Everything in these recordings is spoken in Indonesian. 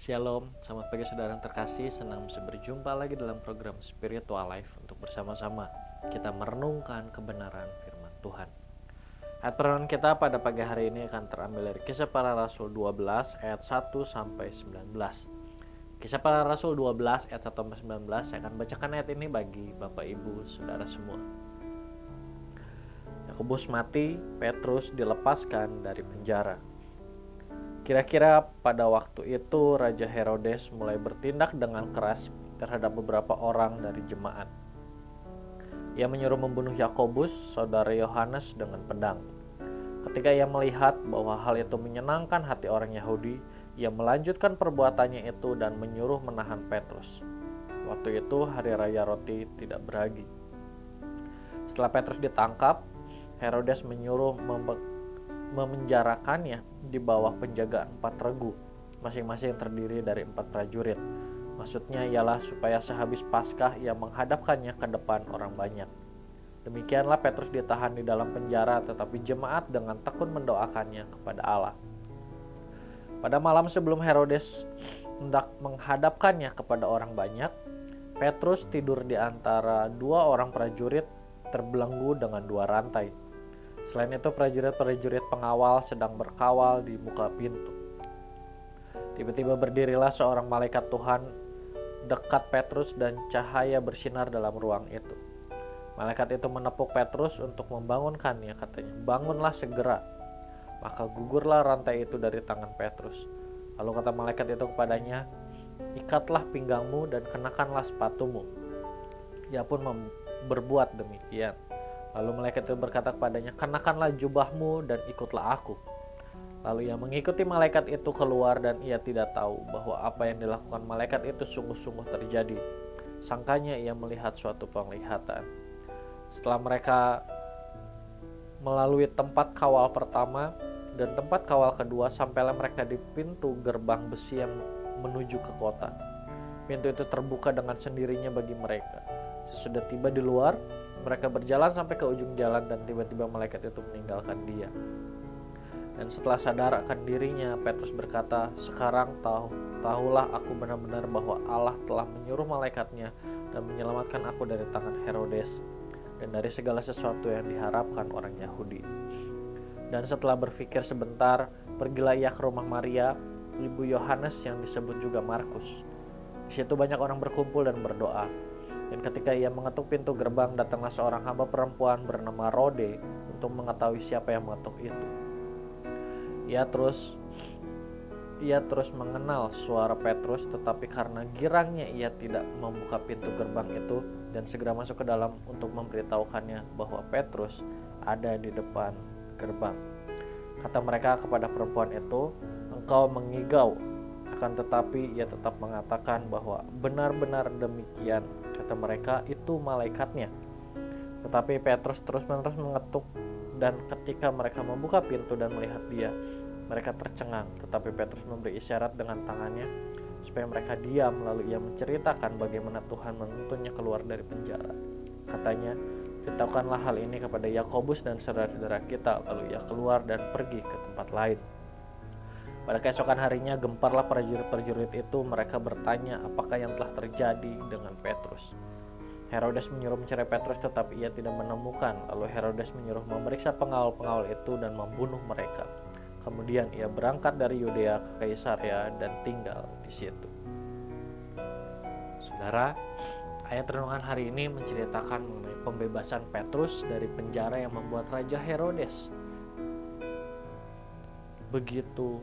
Shalom, selamat pagi saudara yang terkasih. Senang bisa berjumpa lagi dalam program Spiritual Life untuk bersama-sama kita merenungkan kebenaran firman Tuhan. Ayat perenungan kita pada pagi hari ini akan terambil dari Kisah Para Rasul 12 ayat 1 sampai 19. Kisah Para Rasul 12 ayat 1 sampai 19, saya akan bacakan ayat ini bagi Bapak Ibu Saudara semua. Yakobus mati, Petrus dilepaskan dari penjara. Kira-kira pada waktu itu Raja Herodes mulai bertindak dengan keras terhadap beberapa orang dari jemaat. Ia menyuruh membunuh Yakobus, saudara Yohanes, dengan pedang. Ketika ia melihat bahwa hal itu menyenangkan hati orang Yahudi, ia melanjutkan perbuatannya itu dan menyuruh menahan Petrus. Waktu itu hari raya roti tidak beragi. Setelah Petrus ditangkap, Herodes menyuruh memenjarakannya di bawah penjagaan 4 regu, masing-masing terdiri dari 4 prajurit. Maksudnya ialah supaya sehabis Paskah ia menghadapkannya ke depan orang banyak. Demikianlah Petrus ditahan di dalam penjara, tetapi jemaat dengan tekun mendoakannya kepada Allah. Pada malam sebelum Herodes hendak menghadapkannya kepada orang banyak, Petrus tidur di antara 2 orang prajurit terbelenggu dengan 2 rantai. Selain itu, prajurit-prajurit pengawal sedang berkawal di muka pintu. Tiba-tiba berdirilah seorang malaikat Tuhan dekat Petrus dan cahaya bersinar dalam ruang itu. Malaikat itu menepuk Petrus untuk membangunkannya, katanya, "Bangunlah segera." Maka gugurlah rantai itu dari tangan Petrus. Lalu kata malaikat itu kepadanya, "Ikatlah pinggangmu dan kenakanlah sepatumu." Ia pun berbuat demikian. Lalu malaikat itu berkata kepadanya, "Kenakanlah jubahmu dan ikutlah aku." Lalu ia mengikuti malaikat itu keluar dan ia tidak tahu bahwa apa yang dilakukan malaikat itu sungguh-sungguh terjadi. Sangkanya ia melihat suatu penglihatan. Setelah mereka melalui tempat kawal pertama dan tempat kawal kedua, sampailah mereka di pintu gerbang besi yang menuju ke kota. Pintu itu terbuka dengan sendirinya bagi mereka. Sesudah tiba di luar, mereka berjalan sampai ke ujung jalan dan tiba-tiba malaikat itu meninggalkan dia. Dan setelah sadar akan dirinya, Petrus berkata, "Sekarang tahulah aku benar-benar bahwa Allah telah menyuruh malaikatnya dan menyelamatkan aku dari tangan Herodes dan dari segala sesuatu yang diharapkan orang Yahudi." Dan setelah berpikir sebentar, pergilah ia ke rumah Maria, ibu Yohanes yang disebut juga Markus. Di situ banyak orang berkumpul dan berdoa. Dan ketika ia mengetuk pintu gerbang, datanglah seorang hamba perempuan bernama Rode untuk mengetahui siapa yang mengetuk itu. Ia terus mengenal suara Petrus, tetapi karena girangnya ia tidak membuka pintu gerbang itu dan segera masuk ke dalam untuk memberitahukannya bahwa Petrus ada di depan gerbang. Kata mereka kepada perempuan itu, "Engkau mengigau." Akan tetapi ia tetap mengatakan bahwa benar-benar demikian. Kata mereka, "Itu malaikatnya." Tetapi Petrus terus-menerus mengetuk, dan ketika mereka membuka pintu dan melihat dia, mereka tercengang. Tetapi Petrus memberi isyarat dengan tangannya supaya mereka diam, lalu ia menceritakan bagaimana Tuhan menuntunnya keluar dari penjara. Katanya, "Beritahukanlah hal ini kepada Yakobus dan saudara-saudara kita." Lalu ia keluar dan pergi ke tempat lain. Pada keesokan harinya gemparlah prajurit-prajurit itu. Mereka bertanya apakah yang telah terjadi dengan Petrus. Herodes menyuruh mencari Petrus, tetapi ia tidak menemukan. Lalu Herodes menyuruh memeriksa pengawal-pengawal itu dan membunuh mereka. Kemudian ia berangkat dari Yudea ke Kaisarea dan tinggal di situ. Saudara, ayat renungan hari ini menceritakan mengenai pembebasan Petrus dari penjara yang membuat Raja Herodes begitu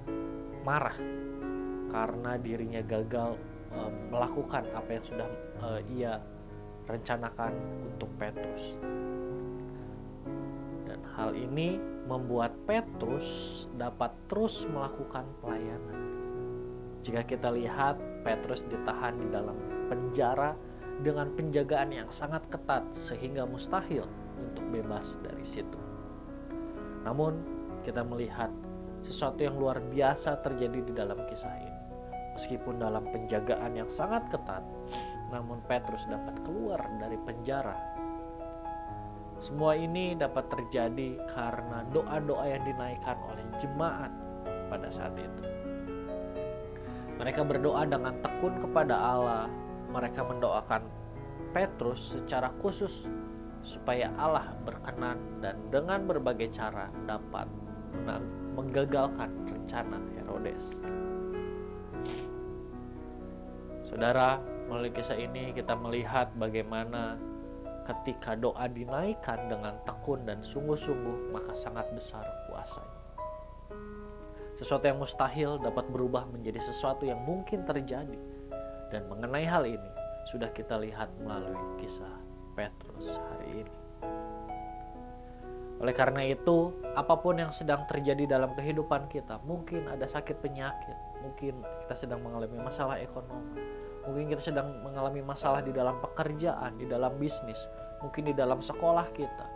marah karena dirinya gagal melakukan apa yang sudah ia rencanakan untuk Petrus. Dan hal ini membuat Petrus dapat terus melakukan pelayanan. Jika kita lihat, Petrus ditahan di dalam penjara dengan penjagaan yang sangat ketat sehingga mustahil untuk bebas dari situ. Namun kita melihat sesuatu yang luar biasa terjadi di dalam kisah ini. Meskipun dalam penjagaan yang sangat ketat, namun Petrus dapat keluar dari penjara. Semua ini dapat terjadi karena doa-doa yang dinaikkan oleh jemaat pada saat itu. Mereka berdoa dengan tekun kepada Allah. Mereka mendoakan Petrus secara khusus supaya Allah berkenan dan dengan berbagai cara dapat menggagalkan rencana Herodes. Saudara, melalui kisah ini kita melihat bagaimana ketika doa dinaikkan dengan tekun dan sungguh-sungguh, maka sangat besar kuasanya. Sesuatu yang mustahil dapat berubah menjadi sesuatu yang mungkin terjadi. Dan mengenai hal ini sudah kita lihat melalui kisah Petrus hari ini. Oleh karena itu, apapun yang sedang terjadi dalam kehidupan kita, mungkin ada sakit penyakit, mungkin kita sedang mengalami masalah ekonomi, mungkin kita sedang mengalami masalah di dalam pekerjaan, di dalam bisnis, mungkin di dalam sekolah kita,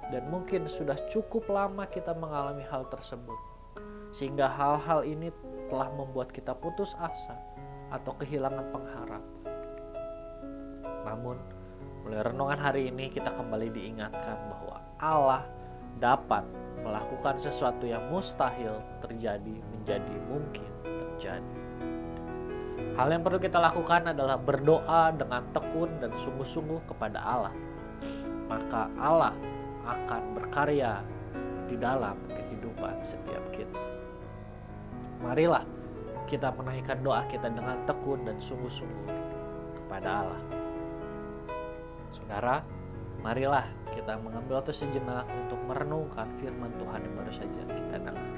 dan mungkin sudah cukup lama kita mengalami hal tersebut, sehingga hal-hal ini telah membuat kita putus asa atau kehilangan pengharapan. Namun, mulai renungan hari ini kita kembali diingatkan bahwa Allah dapat melakukan sesuatu yang mustahil terjadi menjadi mungkin terjadi. Hal yang perlu kita lakukan adalah berdoa dengan tekun dan sungguh-sungguh kepada Allah. Maka Allah akan berkarya di dalam kehidupan setiap kita. Marilah kita menaikkan doa kita dengan tekun dan sungguh-sungguh kepada Allah. Saudara, marilah kita mengambil waktu sejenak untuk merenungkan firman Tuhan yang baru saja kita dengar.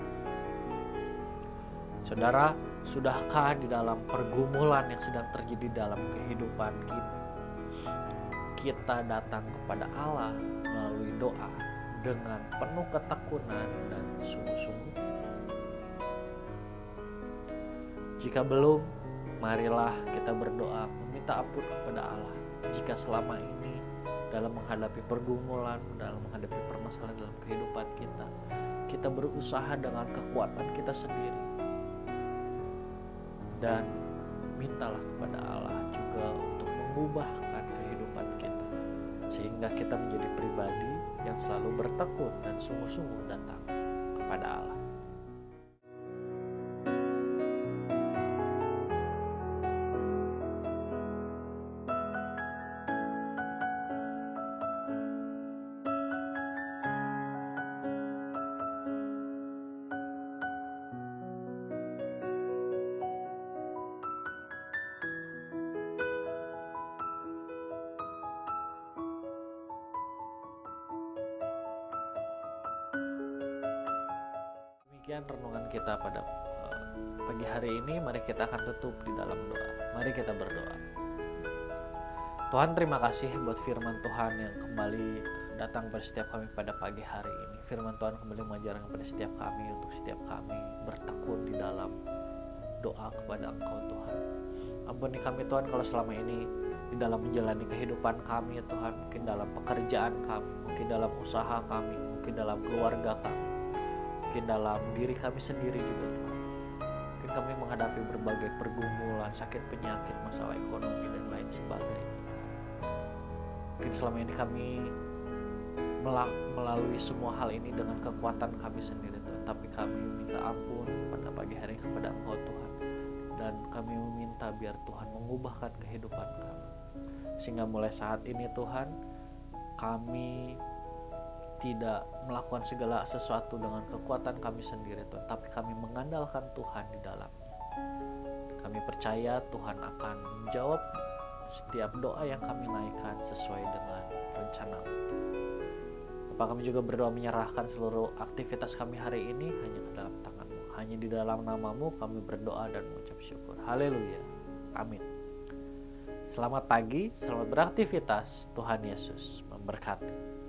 Saudara, sudahkah di dalam pergumulan yang sedang terjadi dalam kehidupan kita datang kepada Allah melalui doa dengan penuh ketekunan dan sungguh-sungguh? Jika belum, marilah kita berdoa meminta ampun kepada Allah jika selama ini dalam menghadapi pergumulan, dalam menghadapi permasalahan dalam kehidupan kita berusaha dengan kekuatan kita sendiri. Dan mintalah kepada Allah juga untuk mengubahkan kehidupan kita, sehingga kita menjadi pribadi yang selalu bertekun dan sungguh-sungguh datang kepada Allah. Demikian renungan kita pada pagi hari ini. Mari kita akan tutup di dalam doa. Mari kita berdoa. Tuhan, terima kasih buat firman Tuhan yang kembali datang pada setiap kami pada pagi hari ini. Firman Tuhan kembali mengajarkan kepada setiap kami untuk setiap kami bertekun di dalam doa kepada Engkau Tuhan. Ampuni kami Tuhan kalau selama ini di dalam menjalani kehidupan kami Tuhan, mungkin dalam pekerjaan kami, mungkin dalam usaha kami, mungkin dalam keluarga kami, mungkin dalam diri kami sendiri juga Tuhan. Mungkin kami menghadapi berbagai pergumulan, sakit penyakit, masalah ekonomi dan lain sebagainya. Mungkin selama ini kami melalui semua hal ini dengan kekuatan kami sendiri Tuhan. Tapi kami minta ampun pada pagi hari kepada Engkau Tuhan. Dan kami meminta biar Tuhan mengubahkan kehidupan kami. Sehingga mulai saat ini Tuhan, kami tidak melakukan segala sesuatu dengan kekuatan kami sendiri Tuhan, tapi kami mengandalkan Tuhan di dalamnya. Kami percaya Tuhan akan menjawab setiap doa yang kami naikkan sesuai dengan rencana-Mu. Bapak, kami juga berdoa menyerahkan seluruh aktivitas kami hari ini hanya ke dalam tangan-Mu. Hanya di dalam nama-Mu kami berdoa dan mengucap syukur. Haleluya. Amin. Selamat pagi, selamat beraktivitas. Tuhan Yesus memberkati.